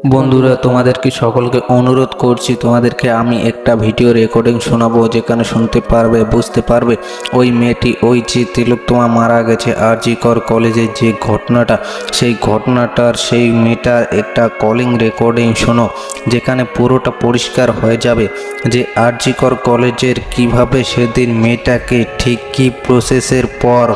বন্ধুরা, তোমাদেরকে সকলকে অনুরোধ করছি, তোমাদেরকে আমি একটা ভিডিও রেকর্ডিং শোনাবো, যেখানে শুনতে পারবে, বুঝতে পারবে ওই মেয়েটি, ওই যে তিলোত্তমা মারা গেছে আরজি কর কলেজের যে ঘটনাটা, সেই ঘটনাটার, সেই মেয়েটার একটা কলিং রেকর্ডিং শোনো, যেখানে পুরোটা পরিষ্কার হয়ে যাবে যে আরজি কর কলেজের কিভাবে সেদিন মেয়েটাকে ঠিক কী প্রসেসের পর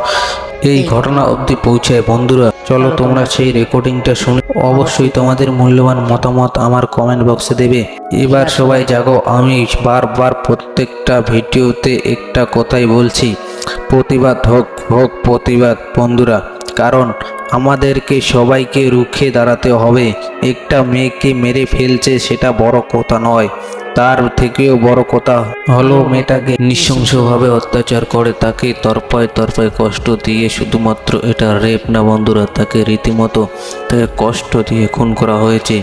এই ঘটনা অবধি পৌঁছায়। বন্ধুরা, চলো তোমরা সেই রেকর্ডিংটা শুনে অবশ্যই তোমাদের মূল্যবান মতামত আমার কমেন্ট বক্সে দেবে। এবার সবাই জাগো, আমি বারবার প্রত্যেকটা ভিডিওতে একটা কথাই বলছি, প্রতিবাদ হোক, হোক প্রতিবাদ বন্ধুরা, কারণ আমাদেরকে সবাইকে রুখে দাঁড়াতে হবে। একটা মেয়েকে মেরে ফেলছে, সেটা বড় কথা নয়, তার থেকেও বড় কথা হলো মেয়েটাকে নৃশংসভাবে অত্যাচার করে, তাকে তরফায় তরফায় কষ্ট দিয়ে, শুধুমাত্র এটা রেপ না বন্ধুরা, তাকে রীতিমতো তাকে কষ্ট দিয়ে খুন করা হয়েছে।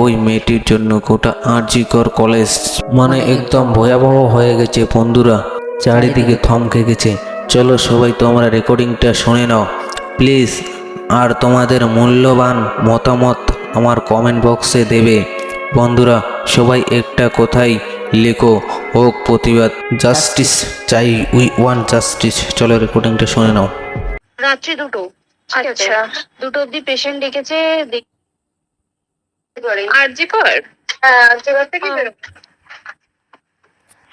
ওই মেয়েটির জন্য গোটা আরজি কর কলেজ মানে একদম ভয়াবহ হয়ে গেছে বন্ধুরা, চারিদিকে থমকে গেছে। চলো সবাই তোমরা রেকর্ডিংটা শুনে নাও প্লিজ, আর তোমাদের মূল্যবান মতামত আমার কমেন্ট বক্সে দেবে। বন্ধুরা, সবাই একটা কথাই লেখো, হোক প্রতিবাদ, জাস্টিস চাই, উই ওয়ান্ট জাস্টিস। চলো রেকর্ডিংটা শুনে নাও। রাত্রি 2টো, ঠিক আছে, আচ্ছা, 2টো অব্দি পেশেন্ট ডেকেছে। আরজি কর। হ্যাঁ, আজকে থেকে ও।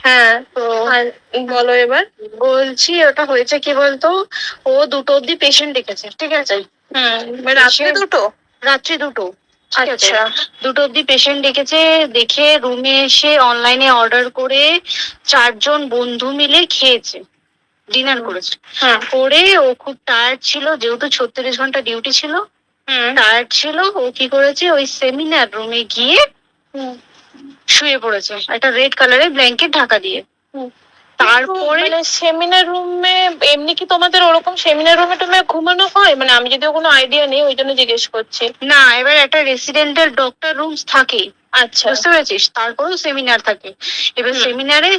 হ্যাঁ, তো আর বলো এবার। বলছি ওটা হয়েছে কি বলতো, ও 2টো অব্দি পেশেন্ট ডেকেছে, ঠিক আছে। রাত্রে Patient- দুটো। রাত্রি 2টো, ঠিক আছে, আচ্ছা। 2টো অব্দি পেশেন্ট ডেকেছে। দেখে রুমে এসে অনলাইনে অর্ডার করে 4জন বন্ধু মিলে খেয়েছে, ডিনার করেছে। হ্যাঁ। করে ও খুব টায়ার্ড ছিল, যেহেতু 36 ঘন্টা ডিউটি ছিল, হুম। টায়ার্ড ছিল। ও কি করেছে, ওই সেমিনার রুমে গিয়ে হুম। শুয়ে পড়েছে একটা রেড কালারের ব্ল্যাঙ্কেট ঢাকা দিয়ে। হুম। তারপরে মানে সেমিনার রুমে এমনি কি তোমাদের ওরকম সেমিনার রুমে টুমে ঘুমানো হয়? মানে আমি যদিও কোনো আইডিয়া নেই, ওই জন্য জিজ্ঞেস করছি। না, এবার একটা রেসিডেন্টের ডক্টর রুমস থাকে, আচ্ছা। বুঝতে পেরেছিস, তারপরেও সেমিনার থাকে। এবার হুম। সেমিনারে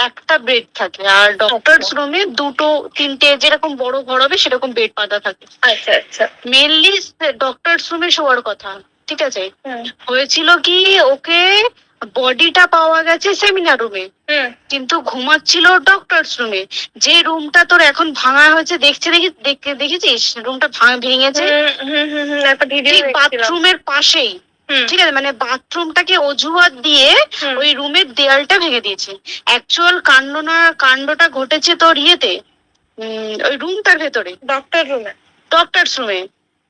একটা বেড থাকে, আর ডক্টরস রুমে 2টো 3টে, যেরকম বড় ঘর হবে সেরকম বেড পাতা থাকে। আচ্ছা আচ্ছা। মেনলি ডক্টরস রুমে শোয়ার কথা, ঠিক আছে। হুম। হয়েছিল কি, ওকে বডিটা পাওয়া গেছে সেমিনার রুমে, হুম। কিন্তু ঘুমাচ্ছিল ডক্টরস রুমে। যে রুমটা তোর এখন ভাঙা হয়েছে, দেখেছিস রুমটা ভেঙেছে, একটা ভিডিও ঠিক দেখছিলাম। বাথরুমের পাশেই, হুম। ঠিক আছে, মানে বাথরুমটাকে অজুহাত দিয়ে হুম। ওই রুমের দেয়ালটা ভেঙে দিয়েছে। অ্যাকচুয়াল কাণ্ডটা ঘটেছে তোর ইয়েতে, ওই রুমটার ভেতরে, ডক্টর রুমে। ডক্টরস রুমে।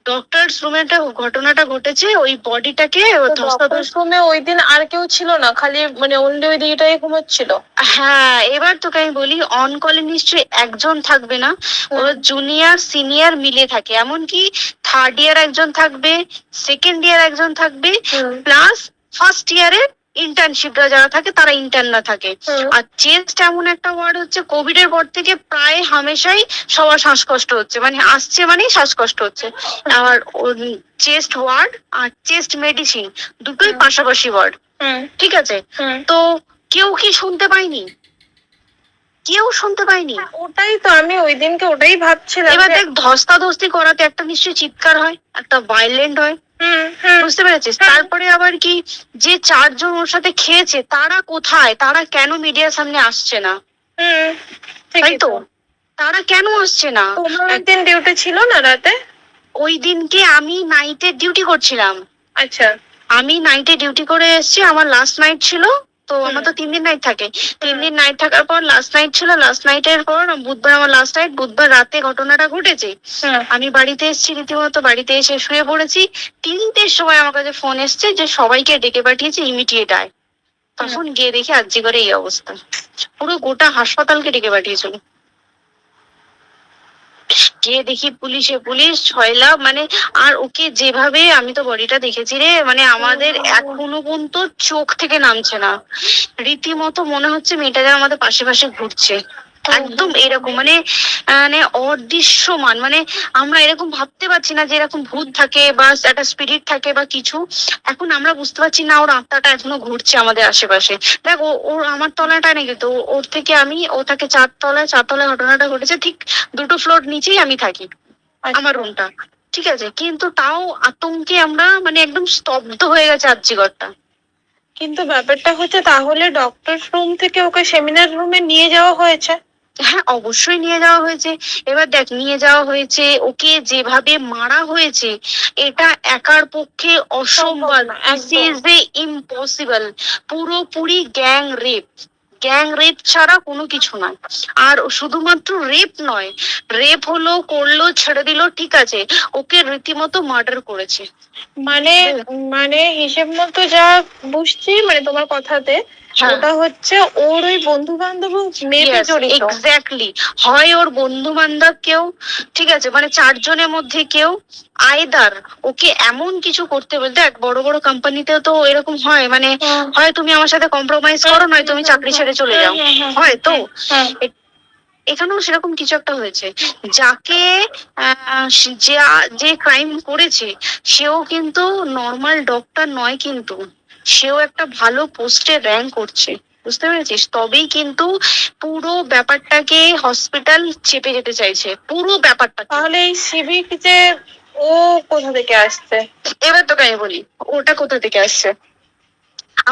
ডক্টরস রুমে ঘটনাটা ঘটেছে, ওই বডিটাকে ডক্টর রুমে ওই দিন আর কেউ ছিল না, খালি মানে অনলি ওই দিদিটাই ঘুমোচ্ছিল। হ্যাঁ, এবার তোকে আমি বলি, অন কলে নিশ্চয়ই একজন থাকবে না, ওর জুনিয়র সিনিয়র মিলে থাকে, এমনকি থার্ড ইয়ার একজন থাকবে, সেকেন্ড ইয়ার একজন থাকবে, প্লাস ফার্স্ট ইয়ারের ইন্টার্নশিপরা যারা থাকে তারা ইন্টার্নরা থাকে। আর চেস্ট এমন একটা ওয়ার্ড হচ্ছে, কোভিড এর পর থেকে প্রায় হামেশাই সবার শ্বাসকষ্ট হচ্ছে, মানে আসছে মানেই শ্বাসকষ্ট হচ্ছে। আর চেস্ট ওয়ার্ড আর চেস্ট মেডিসিন দুটোই পাশাপাশি ওয়ার্ড, ঠিক আছে। তো কেউ কি শুনতে পায়নি? কেউ শুনতে পায়নি। ওটাই তো আমি ওই দিনকে ওটাই ভাবছিলাম। এবার দেখ, ধস্তাধস্তি করাতে একটা নিশ্চয়ই চিৎকার হয়, একটা ভাইলেন্ট হয়, বুঝতে পেরেছিস। তারপরে আবার কি, যে 4জন ওর সাথে খেয়েছে তারা কোথায়, তারা কেন মিডিয়ার সামনে আসছে না? তাই তো, তারা কেন আসছে না? তোমার একদিন ডিউটি ছিল না রাতে? ওই দিনকে আমি নাইটে ডিউটি করছিলাম। আচ্ছা। আমি নাইটে ডিউটি করে এসেছি, আমার লাস্ট নাইট ছিল। তো আমার তো 3 দিন নাইট থাকে, 3 দিন নাইট থাকার পর লাস্ট নাইট ছিল, লাস্ট নাইটের পর বুধবার আমার লাস্ট নাইট। বুধবার রাতে ঘটনাটা ঘটেছে, আমি বাড়িতে এসেছি, রীতিমতো বাড়িতে এসে শুয়ে পড়েছি। 3টের সময় আমার কাছে ফোন এসছে যে সবাইকে ডেকে পাঠিয়েছে, ইমিডিয়েট আয়। তখন গিয়ে দেখি আরজি করে এই অবস্থা, পুরো গোটা হাসপাতালকে ডেকে পাঠিয়েছিল। গিয়ে দেখি পুলিশ ছয়লা, মানে, আর ওকে যেভাবে, আমি তো বডিটা দেখেছি রে, মানে আমাদের এখনো পর্যন্ত চোখ থেকে নামছে না, রীতিমতো মনে হচ্ছে মেয়েটা যেন আমাদের পাশে পাশে ঘুরছে, একদম এরকম, মানে মানে অদৃশ্যমান, মানে আমরা এরকম ভাবতে পারছি না যে এরকম ভূত থাকে বা একটা স্পিরিট থাকে বা কিছু। এখন আমরা বুঝতে পারছি না ওর আত্মাটা এখনো ঘুরছে আমাদের আশেপাশে। দেখ, ওর আমার তলাটা নাকি, তো ওর থেকে ও থাকে 4 তলায়, 4 তলায় ঘটনাটা ঘটেছে, ঠিক 2টো ফ্লোর নিচেই আমি থাকি, আমার রুমটা। ঠিক আছে, কিন্তু তাও আতঙ্কে আমরা মানে একদম স্তব্ধ হয়ে গেছে আর্যিকরটা। কিন্তু ব্যাপারটা হচ্ছে তাহলে ডক্টর রুম থেকে ওকে সেমিনার রুমে নিয়ে যাওয়া হয়েছে। হ্যাঁ, অবশ্যই নিয়ে যাওয়া হয়েছে। এবার দেখ, নিয়ে যাওয়া হয়েছে, ওকে যেভাবে মারা হয়েছে এটা একার পক্ষে অসম্ভব, না, দিস একদম। Is a impossible. পুরোপুরি গ্যাং রেপ, গ্যাং রেপ ছাড়া কোনো কিছু নয়। আর শুধুমাত্র রেপ নয়, রেপ হলো, করলো, ছেড়ে দিল, ঠিক আছে, ওকে রীতিমতো মার্ডার করেছে। মানে মানে হিসেব মতো যা বুঝছি মানে তোমার কথাতে, হ্যাঁ। ওটা হচ্ছে ওর ওই বন্ধু বান্ধব মেয়েতে জড়িত। এক্স্যাক্টলি, হয় ওর বন্ধু বান্ধব কেউ, ঠিক আছে, মানে চারজনের মধ্যে কেউ, আইদার ওকে এমন কিছু করতে বলতে, এক বড় বড় কোম্পানিতেও তো এরকম হয়, মানে হয় তুমি আমার সাথে কম্প্রোমাইজ করো, নয় তুমি চাকরি ছেড়ে চলে যাও, হয় তো। এখানেও সেরকম কিছু একটা হয়েছে। যাকে যে ক্রাইম করেছে সেও কিন্তু নর্মাল ডক্টর নয়, কিন্তু সেও একটা ভালো পোস্টে র্যাঙ্ক করছে, বুঝতে পেরেছিস? তবেই কিন্তু পুরো ব্যাপারটাকে হসপিটাল চেপে যেতে চাইছে, পুরো ব্যাপারটা। তাহলে এই সিভিক যে ও কোথা থেকে আসছে? এবার তোকে আমি বলি ওটা কোথা থেকে আসছে।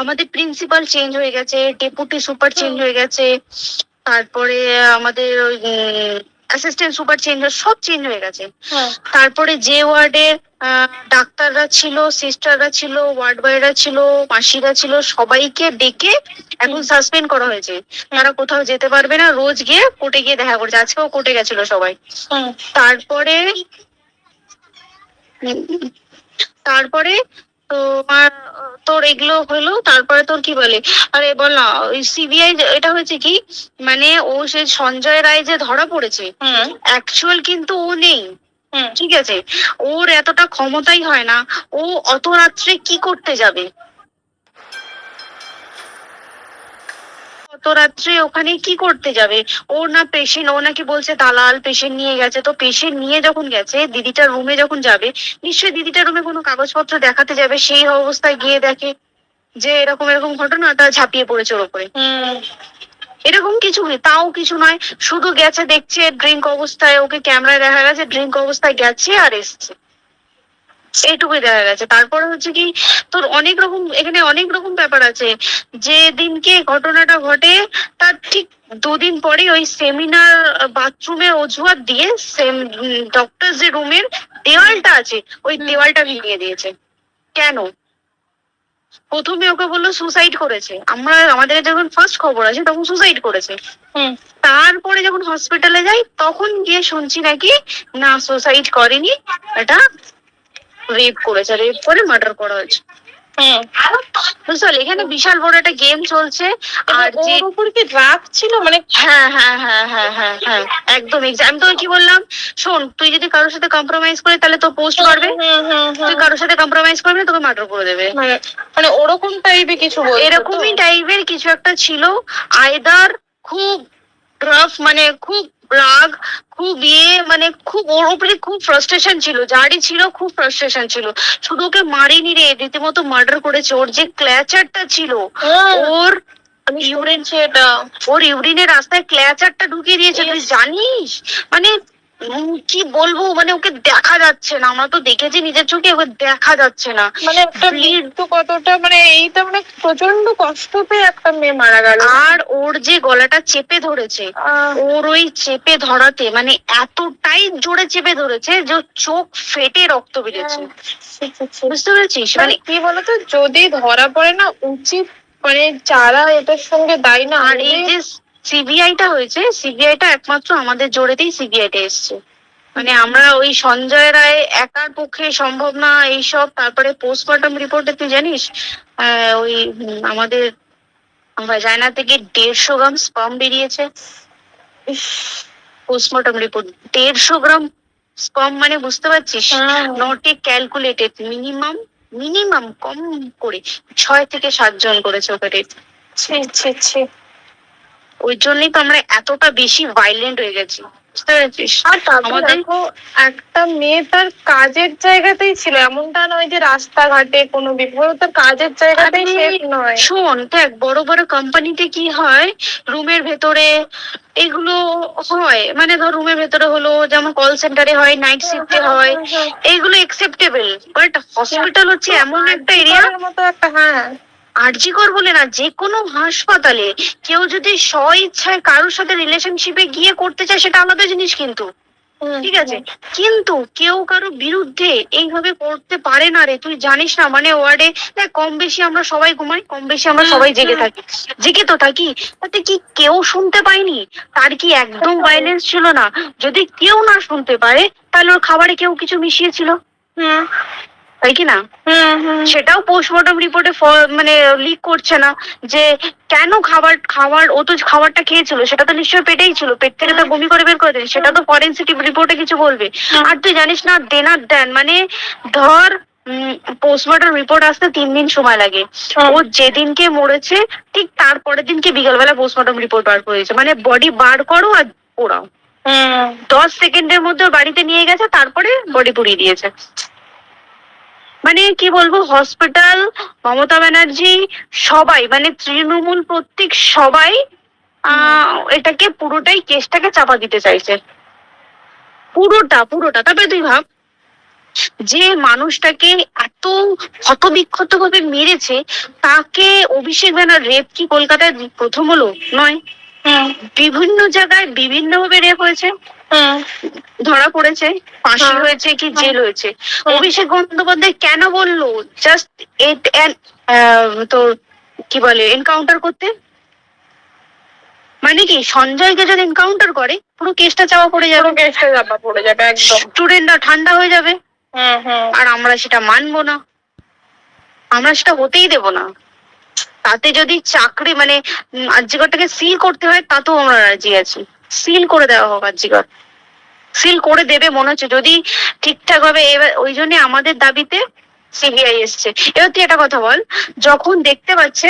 আমাদের প্রিন্সিপাল চেঞ্জ হয়ে গেছে, ডেপুটি সুপার চেঞ্জ হয়ে গেছে, তারপরে আমাদের ওই অ্যাসিস্ট্যান্ট সুপার চেঞ্জ, সব চেঞ্জ হয়ে গেছে। তারপরে যে ওয়ার্ডের ডাক্তাররা ছিল, সিস্টাররা ছিল, ওয়ার্ড বয়রা ছিল, মাসিরা ছিল, সবাইকে ডেকে এখন সাসপেন্ড করা হয়েছে। তারা কোথাও যেতে পারবে না, রোজ গিয়ে কোর্টে গিয়ে দেখা করছে। আজকেও কোর্টে গেছিল সবাই। তারপরে তারপরে তোমার তোর এগুলো হলো, তারপরে তোর কি বলে, আরে বল না, ওই সিবিআই এটা হয়েছে কি, মানে ও সে সঞ্জয় রায় যে ধরা পড়েছে, অ্যাকচুয়াল কিন্তু ও নেই, ঠিক আছে, ওর এতটা ক্ষমতাই হয় না, ও অত রাত্রে কি করতে যাবে, অত রাত্রে ওখানে কি করতে যাবে? ওর না পেশেন্ট, ও নাকি বলছে দালাল পেশেন্ট নিয়ে গেছে, তো পেশেন্ট নিয়ে যখন গেছে দিদিটার রুমে যখন যাবে, নিশ্চয়ই দিদিটার রুমে কোনো কাগজপত্র দেখাতে যাবে, সেই অবস্থায় গিয়ে দেখে যে এরকম এরকম ঘটনা, তা ঝাঁপিয়ে পড়েছে ওর উপরে। এরকম কিছু নেই, তাও কিছু নয়, শুধু গেছে, দেখছে ড্রিঙ্ক অবস্থায়, ওকে ক্যামেরায় দেখা গেছে ড্রিঙ্ক অবস্থায় গেছে আর এসছে, এইটুকুই দেখা গেছে। তারপরে হচ্ছে কি, তোর অনেক রকম, এখানে অনেক রকম ব্যাপার আছে। যে দিনকে ঘটনাটা ঘটে তার ঠিক দুদিন পরে ওই সেমিনার বাথরুমের অজুহাত দিয়ে ডক্টর যে রুমের দেওয়ালটা আছে ওই দেওয়ালটা ভেঙে দিয়েছে। কেন? প্রথমে ওকে বললো সুসাইড করেছে, আমাদের যখন ফার্স্ট খবর আছে তখন সুসাইড করেছে। তারপরে যখন হসপিটালে যাই তখন গিয়ে শুনছি নাকি না, সুসাইড করেনি, এটা রেপ করেছে, রেপ করে মার্ডার করা হয়েছে। বুঝতে পারলি, এখানে বিশাল বড় একটা গেম চলছে। আর যে ওর উপর কি রাগ ছিল মানে? হ্যাঁ হ্যাঁ হ্যাঁ হ্যাঁ হ্যাঁ হ্যাঁ, একদম আমি তোকে কি বললাম, শোন, তুই যদি কারোর সাথে কম্প্রোমাইজ করিস তাহলে তো পোস্ট করবে, তুই কারোর সাথে কম্প্রোমাইজ করবি না তোকে মার্ডার করে দেবে, মানে ওরকম টাইপের কিছু বলতো তো? এরকমই টাইপের কিছু একটা ছিল। আইদার খুব রাফ, মানে খুব রাগ, খুব মানে খুব ওর উপরে খুব ফ্রাস্ট্রেশন ছিল, যারই ছিল খুব ফ্রাস্ট্রেশন ছিল, শুধু ওকে মারিনি রে, রীতিমতো মার্ডার করেছে। ওর যে ক্ল্যাচারটা ছিল, ওর ইউরিন, সেটা ওর ইউরিনের রাস্তায় ক্ল্যাচারটা ঢুকিয়ে দিয়েছে, তুই জানিস? মানে কি বলবো, মানে ওকে দেখা যাচ্ছে না, আমরা তো দেখেছি নিজের চোখে, ওকে দেখা যাচ্ছে না, মানে একটা মৃত্যু কতটা, মানে এইটা মানে প্রচন্ড কষ্ট পেয়ে একটা মেয়ে মারা গেল। আর ওর যে গলাটা চেপে ধরেছে, ওর ওই চেপে ধরাতে মানে এতটাই জোরে চেপে ধরেছে যে ওর চোখ ফেটে রক্ত বেরিয়েছে, বুঝতে পেরেছিস? মানে কি বলতো, যদি ধরা পড়ে না, উচিত মানে যারা এটার সঙ্গে দায়ী না। আর এই যে সিবিআইটা হয়েছে, সিবিআইটা একমাত্র আমাদের জোরেতেই সিবিআইটা এসছে, মানে আমরা ওই সঞ্জয় রায় একার পক্ষে সম্ভব না এইসব। তারপরে পোস্টমর্টম রিপোর্টে তুই জানিস ওই আমাদের ভাজাইনা থেকে 150 গ্রাম স্পার্ম বেরিয়েছে। পোস্টমর্টম রিপোর্ট 150 গ্রাম স্পার্ম, মানে বুঝতে পারছিস? Not a calculated, minimum minimum কম করে 6 থেকে 7 জন করেছে ওকে রেপ। ছি ছি ছি। ওই জন্যই তো আমরা এতটা বেশি ভাইলেন্ট হয়ে গেছি। বুঝতে পেরেছিস? আর তারপর আমাদের দেখো, একটা মেয়ে তার কাজের জায়গাতেই ছিল, এমনটা নয় যে রাস্তাঘাটে কোনো বিপদ, তার কাজের জায়গাতেই আরে সেফ নয়। শোন, দেখ বড় বড় কোম্পানিতে কি হয়, রুমের ভেতরে এগুলো হয়, মানে ধর রুমের ভেতরে হলো, যেমন কল সেন্টারে হয়, নাইট শিফটে হয়, এইগুলো একসেপ্টেবল। বাট হসপিটাল হচ্ছে এমন একটা এরিয়া, আরজিকরের মতো একটা, হ্যাঁ, আরজিকর বলে না, যে কোনো হাসপাতালে কেউ যদি স্ব ইচ্ছায় কারোর সাথে রিলেশনশিপে গিয়ে করতে চায় সেটা আলাদা জিনিস, কিন্তু ঠিক আছে, কিন্তু কেউ কারো বিরুদ্ধে এইভাবে করতে পারে না রে। তুই জানিস না, মানে ওয়ার্ডে দেখ, কম বেশি আমরা সবাই ঘুমাই, কম বেশি আমরা সবাই জেগে থাকি, জেগে তো থাকি, তাতে কি কেউ শুনতে পায়নি? তার কি একদম ভাইলেন্স ছিল না? যদি কেউ না শুনতে পারে, তাহলে ওর খাবারে কেউ কিছু মিশিয়েছিল, তাই কি না? সেটাও পোস্টমর্টম রিপোর্টে মানে লিক করছে না, যে কেন খাবার ও তো খাবারটা খেয়েছিল, সেটা তো নিশ্চয়ই পেটেই ছিল, পেট থেকে তো বমি করে বের করে দেয়, সেটা তো ফরেনসিক রিপোর্টে কিছু বলবে। আর তুই জানিস না, দেনার দেন, মানে ধর পোস্টমর্টম রিপোর্ট আসতে 3 দিন সময় লাগে। ও যেদিনকে মরেছে ঠিক তারপরের দিনকে বিকালবেলা পোস্টমর্টম রিপোর্ট বার করেছে, মানে বডি বার করো আর পোড়াও, 10 সেকেন্ডের মধ্যে ওর বাড়িতে নিয়ে গেছে, তারপরে বডি পুড়িয়ে দিয়েছে। মানে কি বলবো, হসপিটাল, মমতা ব্যানার্জি, সবাই, মানে তৃণমূল প্রত্যেক সবাই এটাকে পুরোটাই, কেসটাকে চাপা দিতে চাইছে, পুরোটা। তবে তুই ভাব, যে মানুষটাকে এত ক্ষতবিক্ষত ভাবে মেরেছে, তাকে অভিষেক ব্যানার রেপ কি কলকাতায় প্রথম হলো? নয়, বিভিন্ন জায়গায় বিভিন্ন ভাবে রেপ হয়েছে, ধরা পড়েছে, ফাঁসি হয়েছে কি জেল হয়েছে। অভিষেক বন্দ্যোপাধ্যায় কেন বললো জাস্ট তোর কি বলে এনকাউন্টার করতে? মানে কি, সঞ্জয়কে যদি এনকাউন্টার করে পুরো কেসটা চাপা পড়ে যাবে, একদম, স্টুডেন্টরা ঠান্ডা হয়ে যাবে, আর আমরা সেটা মানবো না, আমরা সেটা হতেই দেব না। তাতে যদি চাকরি, মানে আরজিকরটাকে সিল করতে হয়, তাতেও আমরা রাজি আছি, সিল করে দেওয়া হোক, আরজিকর সিল করে দেবে মনে হচ্ছে, যদি ঠিকঠাক ভাবে। এবার ওই জন্য আমাদের দাবিতে সিবিআই এসছে। এবার তুই একটা কথা বল, যখন দেখতে পাচ্ছে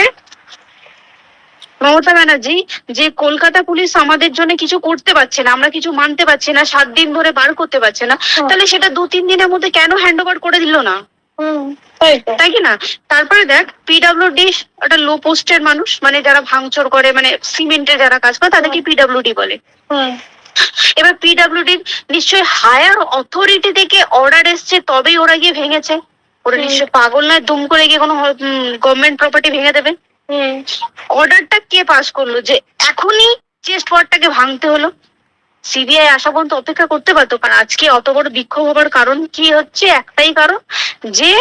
মমতা ব্যানার্জি যে কলকাতা পুলিশ আমাদের জন্য কিছু করতে পারছে না, আমরা কিছু মানতে পারছি না, 7 দিন ধরে বার করতে পারছে না, তাহলে সেটা 2-3 দিনের মধ্যে কেন হ্যান্ড ওভার করে দিল না? তাই কি না? তারপরে দেখ, পিডব্লিউডি একটা লো পোস্টের মানুষ, মানে যারা ভাঙচুর করে, মানে সিমেন্টের যারা কাজ করে, তাদেরকে পিডব্লিউডি বলে। এবার পিডব্লিউডি নিশ্চয়ই হায়ার অথরিটি থেকে অর্ডার এসছে, তবেই ওরা গিয়ে ভেঙেছে। ওরা নিশ্চয়ই পাগল নয় দুম করে গিয়ে কোনো গভর্নমেন্ট প্রপার্টি ভেঙে দেবে। অর্ডারটা কে পাস করলো যে এখনই চেস্ট ওয়ার্ডটাকে ভাঙতে হলো? সিবিআই আসা পর্যন্ত অপেক্ষা করতে পারতো। কারণ আজকে অত বড় বিক্ষোভ হবার কারণ কি হচ্ছে? একটাই কারণ, যে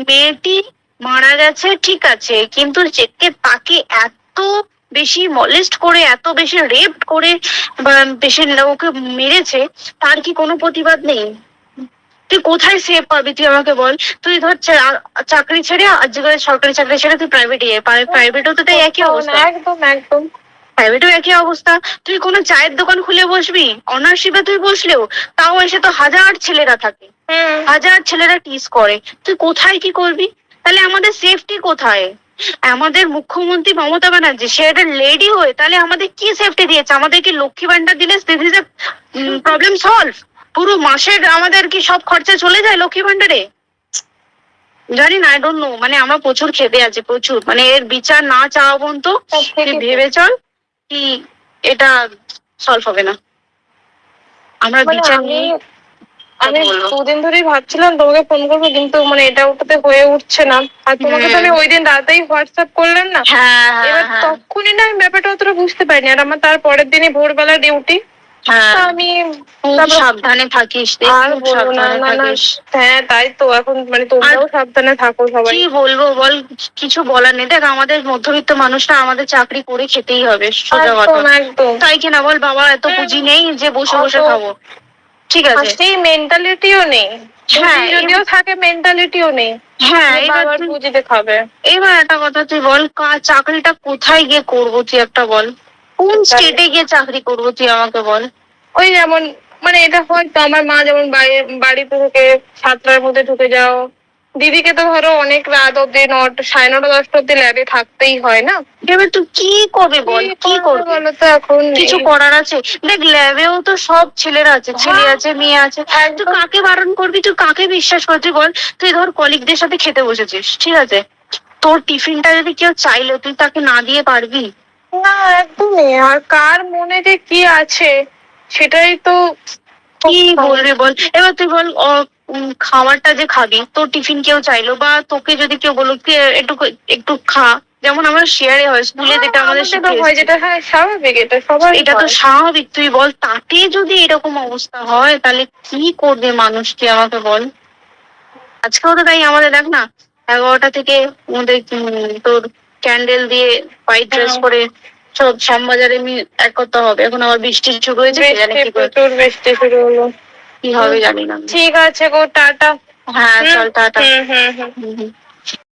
মেয়েটি মারা গেছে, ঠিক আছে, কিন্তু তাকে এত বেশি মলেস্ট করে, এত বেশি রেপ করে পেশেন্ট ওকে মেরেছে, তার কি কোনো প্রতিবাদ নেই? তুই কোথায় সেভ পাবি? তুই আমাকে বল। তুই ধর চাকরি ছেড়ে, আজকে সরকারি চাকরি ছেড়ে তুই প্রাইভেটও তো তাই একই অবস্থা, একদম প্রাইভেটও একই অবস্থা। তুই কোনো চায়ের দোকান খুলে বসবি, অনার্সশিপে তুই বসলেও তাও এসে তো হাজার ছেলেরা থাকে, হাজার ছেলেরা টিস করে, তুই কোথায় কি করবি? তাহলে আমাদের সেফটি কোথায়? আমাদের মুখ্যমন্ত্রী মমতা ব্যানার্জি, সে একটা লেডি হয়ে তাহলে আমাদের কি সেফটি দিয়েছে? আমাদের কি লক্ষ্মী ভান্ডার দিলে প্রবলেম সলভ? পুরো মাসের আমাদের কি সব খরচা চলে যায় লক্ষ্মী ভান্ডারে? জানি না, আই ডোন্ট নো। মানে আমরা প্রচুর খেতে আছি, প্রচুর, মানে এর বিচার না চাওয়া পর্যন্ত তুই ভেবে চল কি এটা সলভ হবে না। আমরা বিচার নিয়ে আমি 2 দিন ধরেই ভাবছিলাম তোমাকে ফোন করবো, কিন্তু মানে এটা ওটাতে হয়ে উঠছে না। আর তোমাকে তো আমি ওই দিন রাতেই হোয়াটসঅ্যাপ করলাম না, এবার তখনই না আমি ব্যাপারটা অতটা বুঝতে পারিনি। আর আমার তার পরের দিনই ভোরবেলা ডিউটি, আমি সাবধানে থাকিস, হ্যাঁ তাই তো। এখন মানে তোমরাও সাবধানে থাকো সবাই। কি বলবো বল, কিছু বলার নেই। দেখ, আমাদের মধ্যবিত্ত মানুষরা আমাদের চাকরি করে খেতেই হবে, সোজা কথা, তাই কিনা বল? বাবা এত পুঁজি নেই যে বসে বসে খাবো, ঠিক আছে? সেই মেন্টালিটিও নেই, যদিও থাকে মেন্টালিটিও নেই। হ্যাঁ, এবার পুঁজিতে খাবে। এবার একটা কথা তুই বল, চাকরিটা কোথায় গিয়ে করবো? তুই একটা বল, কোন স্টেটে গিয়ে চাকরি করবো? তুই আমাকে বল। ওই যেমন মানে এটা হয়তো আমার মা যেমন বাড়িতে থেকে 7টার মধ্যে ঢুকে যাও, দিদিকে তো ধরো অনেক রাত অব্দি 9:30 10টা অব্দি ল্যাবে থাকতেই হয় না। এবার তুই কি করবে বল, কি করবে বলো তো এখন? কিছু করার আছে? দেখ ল্যাবেও তো সব ছেলেরা আছে, ছেলে আছে মেয়ে আছে, তুই কাকে বারণ করবি, তুই কাকে বিশ্বাস করবি বল? তুই ধর কলিগদের সাথে খেতে বসেছিস, ঠিক আছে, তোর টিফিনটা যদি কেউ চাইলো তুই তাকে না দিয়ে পারবি? না একদমই। আর কার মনে যে কি আছে সেটাই তো কি বলবি বল? এবার তুই বল খাবারটা যে খাবি, তোর টিফিন কেউ চাইলো বা তোকে যদি কেউ বললো কি একটু একটু খা, যেমন আমার শেয়ারে হয় স্কুলে, যেটা আমাদের হয়, যেটা হ্যাঁ স্বাভাবিক, এটা সবার এটা তো স্বাভাবিক। তুই বল তাতে যদি এরকম অবস্থা হয় তাহলে কি করবে মানুষ, কি আমাকে বল? আজকেও তো তাই আমাদের দেখ না, 11টা থেকে আমাদের তোর ক্যান্ডেল দিয়ে হোয়াইট ড্রেস পরে সব শ্যামবাজারে এক করতে হবে। এখন আবার বৃষ্টি শুরু হয়েছে, প্রচুর বৃষ্টি শুরু হলো, কি হবে জানি না। ঠিক আছে গো, টাটা। হ্যাঁ চল টাটা। হুম হুম হুম।